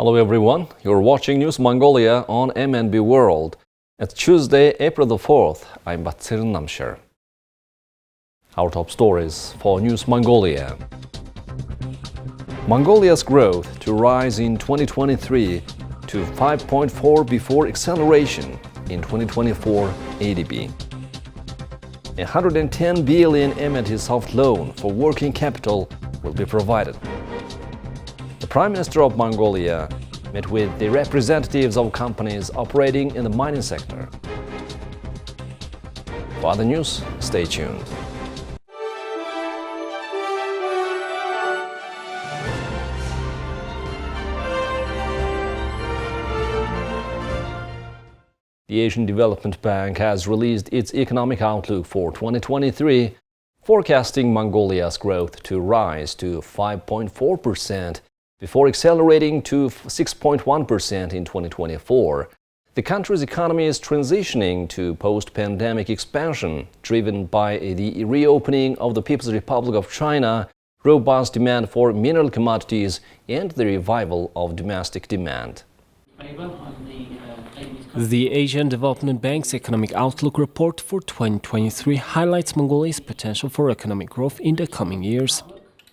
Hello everyone, you're watching News Mongolia on MNB World. It's Tuesday, April the 4th. I'm Batsir Namshar. Our top stories for News Mongolia. Mongolia's growth to rise in 2023 to 5.4 before acceleration in 2024 ADB. 110 billion MNB soft loan for working capital will be provided. The Prime Minister of Mongolia met with the representatives of companies operating in the mining sector. For other news, stay tuned. The Asian Development Bank has released its economic outlook for 2023, forecasting Mongolia's growth to rise to 5.4% before accelerating to 6.1% in 2024. The country's economy is transitioning to post-pandemic expansion, driven by the reopening of the People's Republic of China, robust demand for mineral commodities, and the revival of domestic demand. The Asian Development Bank's Economic Outlook report for 2023 highlights Mongolia's potential for economic growth in the coming years.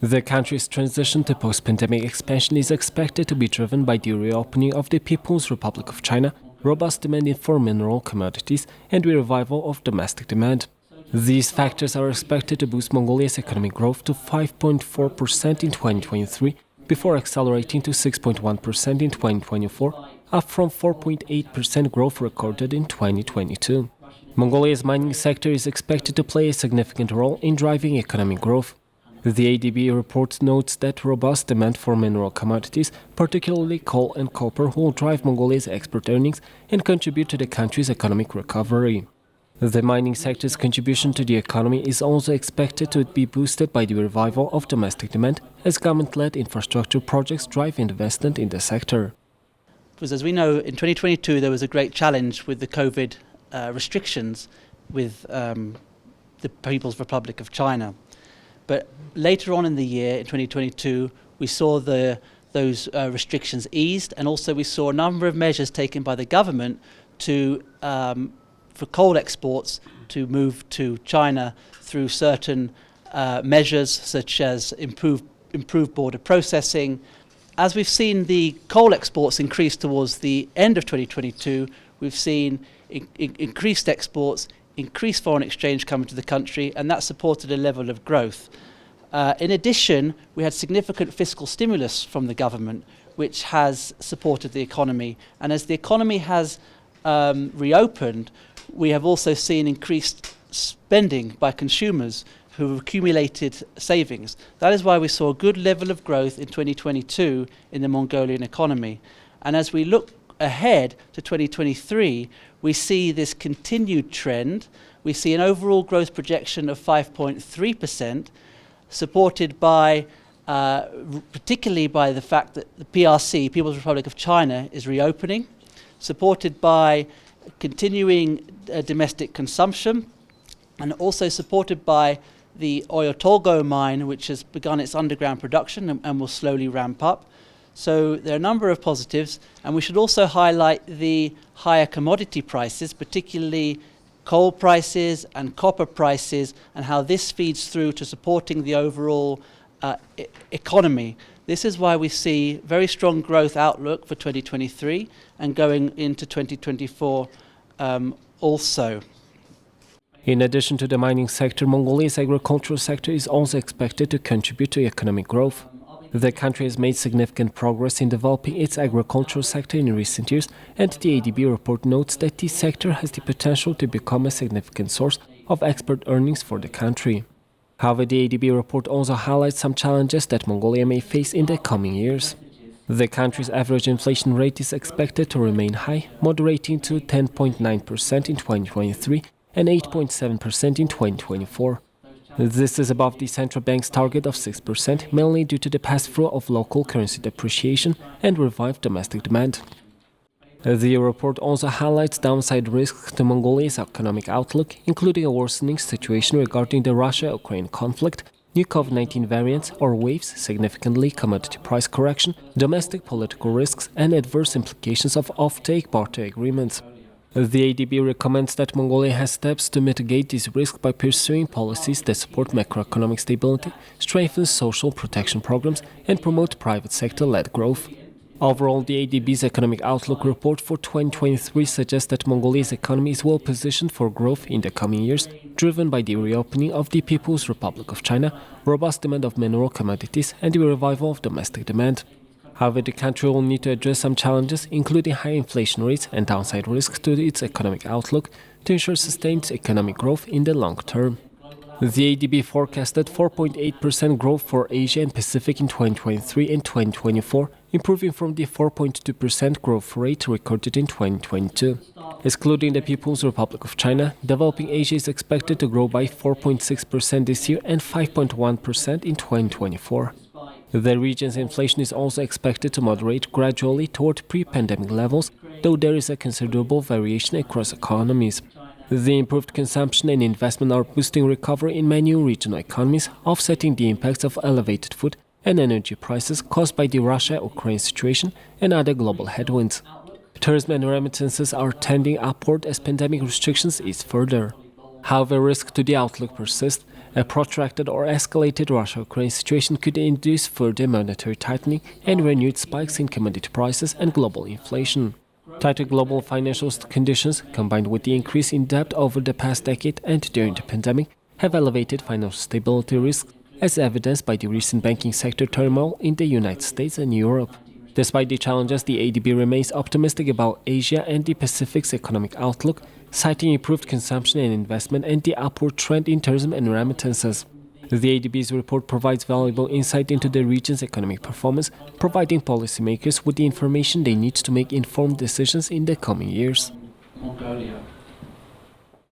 The country's transition to post-pandemic expansion is expected to be driven by the reopening of the People's Republic of China, robust demand for mineral commodities, and the revival of domestic demand. These factors are expected to boost Mongolia's economic growth to 5.4% in 2023, before accelerating to 6.1% in 2024, up from 4.8% growth recorded in 2022. Mongolia's mining sector is expected to play a significant role in driving economic growth. The ADB report notes that robust demand for mineral commodities, particularly coal and copper, will drive Mongolia's export earnings and contribute to the country's economic recovery. The mining sector's contribution to the economy is also expected to be boosted by the revival of domestic demand as government-led infrastructure projects drive investment in the sector. Because as we know, in 2022 there was a great challenge with the COVID restrictions with the People's Republic of China. But later on in the year, in 2022, we saw those restrictions eased, and also we saw a number of measures taken by the government for coal exports to move to China through certain measures such as improved border processing. As we've seen the coal exports increase towards the end of 2022, we've seen increased exports, increased foreign exchange coming to the country, and that supported a level of growth. In addition, we had significant fiscal stimulus from the government, which has supported the economy. And as the economy has reopened, we have also seen increased spending by consumers who have accumulated savings. That is why we saw a good level of growth in 2022 in the Mongolian economy. And as we look ahead to 2023, we see this continued trend. We see an overall growth projection of 5.3%, supported by, particularly by the fact that the PRC, People's Republic of China, is reopening, supported by continuing domestic consumption, and also supported by the Oyun-erdene mine, which has begun its underground production and will slowly ramp up. So there are a number of positives, and we should also highlight the higher commodity prices, particularly coal prices and copper prices, and how this feeds through to supporting the overall economy. This is why we see very strong growth outlook for 2023 and going into 2024 also. In addition to the mining sector, Mongolia's agricultural sector is also expected to contribute to economic growth. The country has made significant progress in developing its agricultural sector in recent years, and the ADB report notes that this sector has the potential to become a significant source of export earnings for the country. However, the ADB report also highlights some challenges that Mongolia may face in the coming years. The country's average inflation rate is expected to remain high, moderating to 10.9% in 2023 and 8.7% in 2024. This is above the central bank's target of 6%, mainly due to the pass-through of local currency depreciation and revived domestic demand. The report also highlights downside risks to Mongolia's economic outlook, including a worsening situation regarding the Russia-Ukraine conflict, new COVID-19 variants or waves, significantly commodity price correction, domestic political risks, and adverse implications of offtake-barter agreements. The ADB recommends that Mongolia has steps to mitigate these risks by pursuing policies that support macroeconomic stability, strengthen social protection programs, and promote private sector-led growth. Overall, the ADB's Economic Outlook report for 2023 suggests that Mongolia's economy is well positioned for growth in the coming years, driven by the reopening of the People's Republic of China, robust demand of mineral commodities, and the revival of domestic demand. However, the country will need to address some challenges, including high inflation rates and downside risks to its economic outlook, to ensure sustained economic growth in the long term. The ADB forecasted 4.8% growth for Asia and Pacific in 2023 and 2024, improving from the 4.2% growth rate recorded in 2022. Excluding the People's Republic of China, developing Asia is expected to grow by 4.6% this year and 5.1% in 2024. The region's inflation is also expected to moderate gradually toward pre-pandemic levels, though there is a considerable variation across economies. The improved consumption and investment are boosting recovery in many regional economies, offsetting the impacts of elevated food and energy prices caused by the Russia-Ukraine situation and other global headwinds. Tourism and remittances are tending upward as pandemic restrictions ease further. However, risk to the outlook persists. A protracted or escalated Russia-Ukraine situation could induce further monetary tightening and renewed spikes in commodity prices and global inflation. Tighter global financial conditions, combined with the increase in debt over the past decade and during the pandemic, have elevated financial stability risks, as evidenced by the recent banking sector turmoil in the United States and Europe. Despite the challenges, the ADB remains optimistic about Asia and the Pacific's economic outlook, citing improved consumption and investment and the upward trend in tourism and remittances. The ADB's report provides valuable insight into the region's economic performance, providing policymakers with the information they need to make informed decisions in the coming years.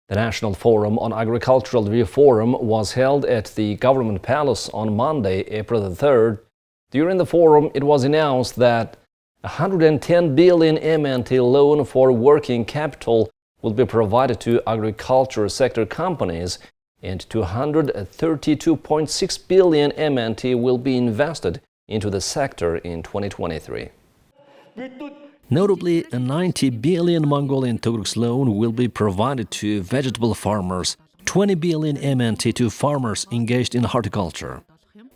The National Forum on Agricultural Reform was held at the Government Palace on Monday, April the 3rd. During the forum, it was announced that 110 billion MNT loan for working capital will be provided to agriculture sector companies, and 232.6 billion MNT will be invested into the sector in 2023. Notably, a 90 billion Mongolian Turks loan will be provided to vegetable farmers, 20 billion MNT to farmers engaged in horticulture.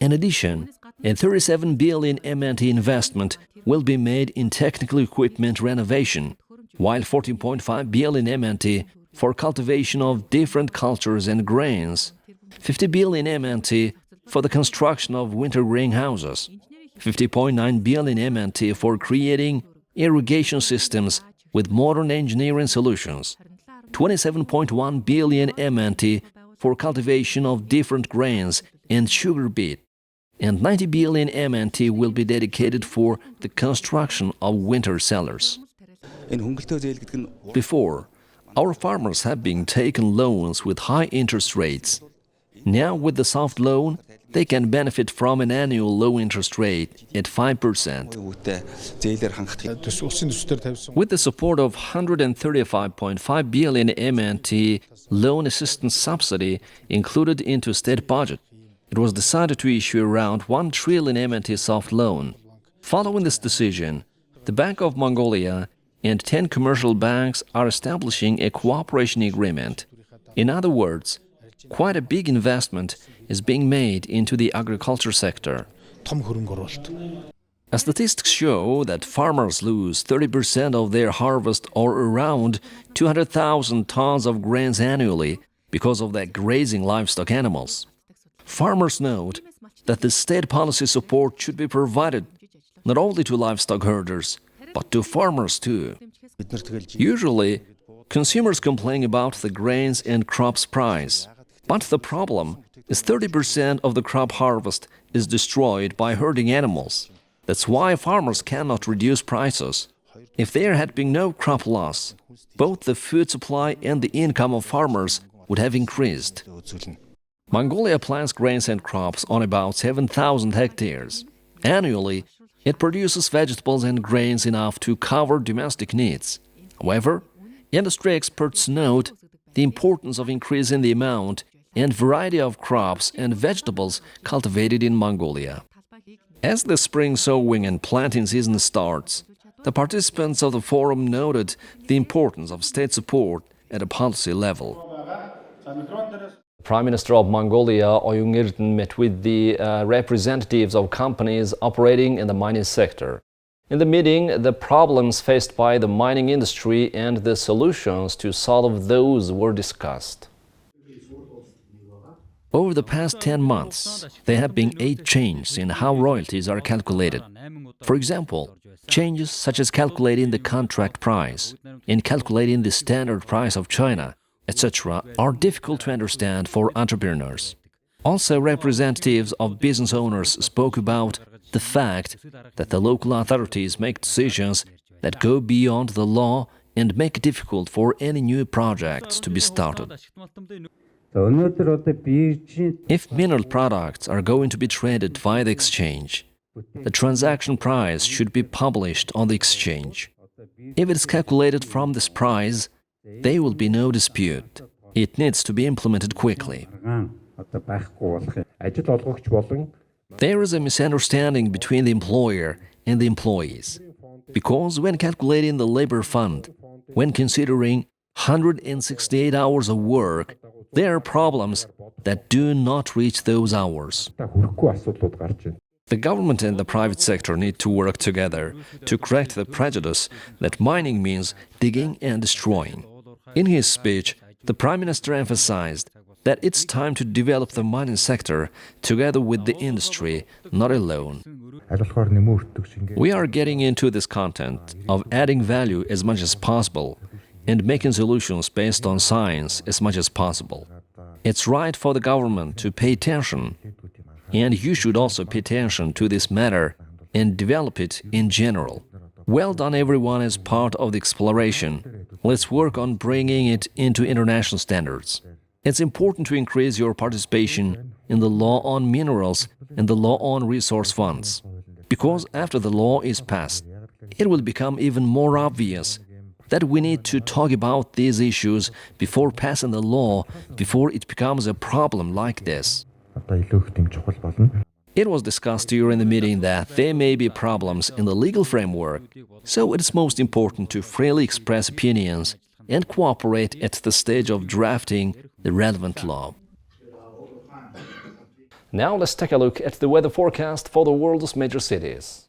In addition, a 37 billion MNT investment will be made in technical equipment renovation, while 14.5 billion MNT for cultivation of different cultures and grains, 50 billion MNT for the construction of winter grain houses, 50.9 billion MNT for creating irrigation systems with modern engineering solutions, 27.1 billion MNT for cultivation of different grains and sugar beet, and 90 billion MNT will be dedicated for the construction of winter cellars. Before, our farmers have been taking loans with high interest rates. Now, with the soft loan, they can benefit from an annual low interest rate at 5%. With the support of 135.5 billion MNT loan assistance subsidy included into state budget, it was decided to issue around 1 trillion MNT soft loan. Following this decision, the Bank of Mongolia and 10 commercial banks are establishing a cooperation agreement. In other words, quite a big investment is being made into the agriculture sector. Statistics show that farmers lose 30% of their harvest, or around 200,000 tons of grains annually, because of their grazing livestock animals. Farmers note that the state policy support should be provided not only to livestock herders, but to farmers too. Usually, consumers complain about the grains and crops price. But the problem is 30% of the crop harvest is destroyed by herding animals. That's why farmers cannot reduce prices. If there had been no crop loss, both the food supply and the income of farmers would have increased. Mongolia plants grains and crops on about 7,000 hectares. Annually, it produces vegetables and grains enough to cover domestic needs. However, industry experts note the importance of increasing the amount and variety of crops and vegetables cultivated in Mongolia. As the spring sowing and planting season starts, the participants of the forum noted the importance of state support at a policy level. Prime Minister of Mongolia, Oyun-erdene, met with the representatives of companies operating in the mining sector. In the meeting, the problems faced by the mining industry and the solutions to solve those were discussed. Over the past 10 months, there have been 8 changes in how royalties are calculated. For example, changes such as calculating the contract price and calculating the standard price of China, etc., are difficult to understand for entrepreneurs. Also, representatives of business owners spoke about the fact that the local authorities make decisions that go beyond the law and make it difficult for any new projects to be started. If mineral products are going to be traded via the exchange, the transaction price should be published on the exchange. If it is calculated from this price, there will be no dispute. It needs to be implemented quickly. There is a misunderstanding between the employer and the employees, because when calculating the labor fund, when considering 168 hours of work, there are problems that do not reach those hours. The government and the private sector need to work together to correct the prejudice that mining means digging and destroying. In his speech, the Prime Minister emphasized that it's time to develop the mining sector together with the industry, not alone. We are getting into this content of adding value as much as possible and making solutions based on science as much as possible. It's right for the government to pay attention, and you should also pay attention to this matter and develop it in general. Well done, everyone, as part of the exploration. Let's work on bringing it into international standards. It's important to increase your participation in the law on minerals and the law on resource funds, because after the law is passed, it will become even more obvious that we need to talk about these issues before passing the law, before it becomes a problem like this. It was discussed during the meeting that there may be problems in the legal framework, so it is most important to freely express opinions and cooperate at the stage of drafting the relevant law. Now let's take a look at the weather forecast for the world's major cities.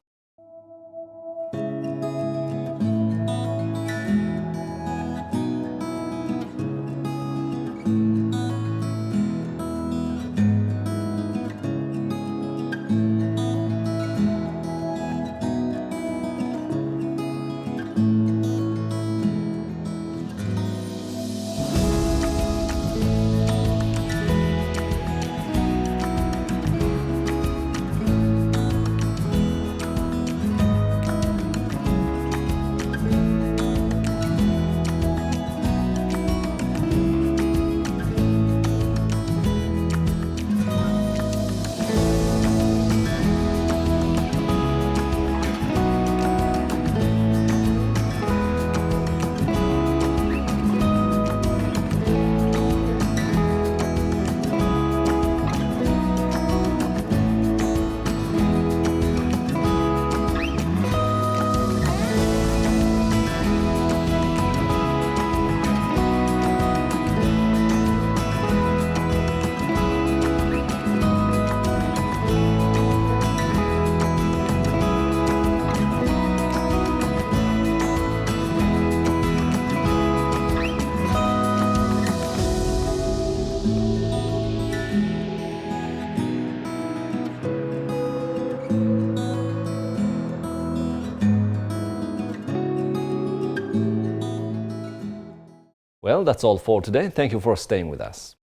Well, that's all for today. Thank you for staying with us.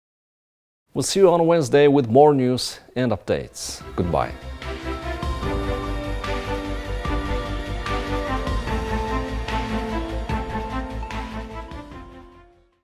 We'll see you on Wednesday with more news and updates. Goodbye.